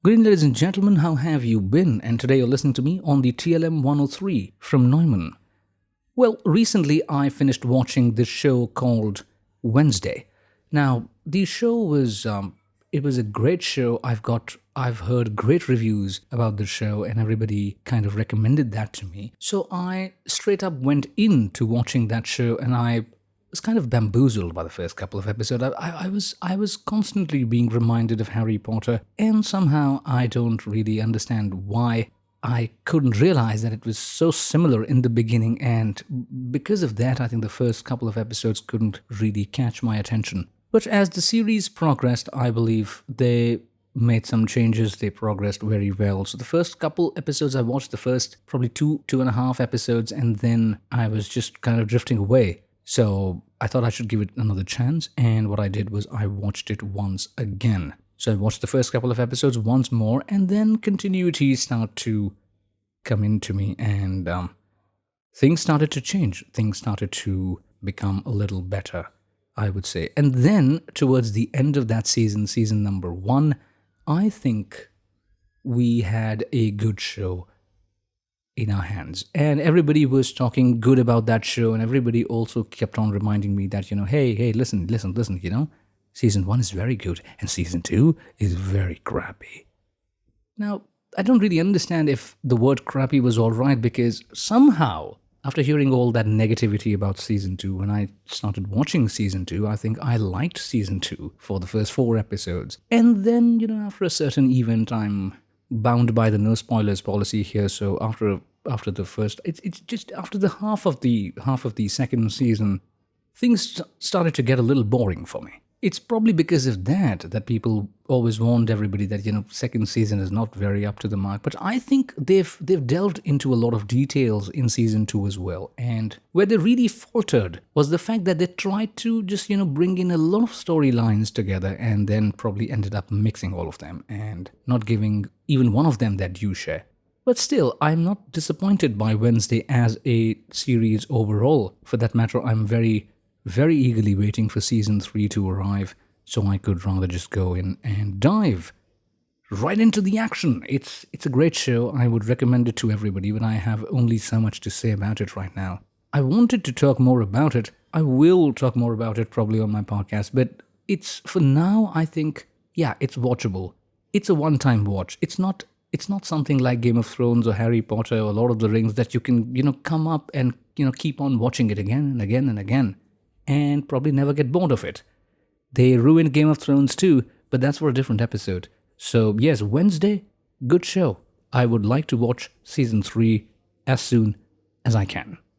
Good evening, ladies and gentlemen. How have you been? And today you're listening to me on the TLM 103 from Neumann. Well, recently I finished watching this show called Wednesday. Now, the show was it was a great show. I've heard great reviews about the show, and everybody kind of recommended that to me. So I straight up went into watching that show, and I was kind of bamboozled by the first couple of episodes. I was constantly being reminded of Harry Potter, and somehow I don't really understand why I couldn't realize that it was so similar in the beginning, and because of that, I think the first couple of episodes couldn't really catch my attention. But as the series progressed, I believe they made some changes. They progressed very well. So the first couple episodes, I watched the first probably two and a half episodes, and then I was just kind of drifting away. So I thought I should give it another chance, and what I did was I watched it once again. So I watched the first couple of episodes once more, and then continuity started to come into me, and things started to change. Things started to become a little better, I would say. And then towards the end of that season, season number 1, I think we had a good show in our hands. And everybody was talking good about that show, and everybody also kept on reminding me that, hey, listen, season 1 is very good, and season 2 is very crappy. Now, I don't really understand if the word crappy was alright, because somehow, after hearing all that negativity about season 2, when I started watching season 2, I think I liked season 2 for the first 4 episodes. And then, after a certain event, I'm bound by the no spoilers policy here, so after the first, it's just after the half of the second season, things started to get a little boring for me. It's probably because of that people always warned everybody that second season is not very up to the mark. But I think they've delved into a lot of details in season 2 as well. And where they really faltered was the fact that they tried to just bring in a lot of storylines together, and then probably ended up mixing all of them and not giving even one of them their due share. But still, I'm not disappointed by Wednesday as a series overall. For that matter, I'm very eagerly waiting for season 3 to arrive, so I could rather just go in and dive right into the action. It's a great show. I would recommend it to everybody, but I have only so much to say about it right now. I wanted to talk more about it. I will talk more about it probably on my podcast, but it's, for now, I think, yeah, it's watchable. It's a one-time watch. It's not something like Game of Thrones or Harry Potter or Lord of the Rings that you can, come up and, keep on watching it again and again and again, and probably never get bored of it. They ruined Game of Thrones too, but that's for a different episode. So yes, Wednesday, good show. I would like to watch season 3 as soon as I can.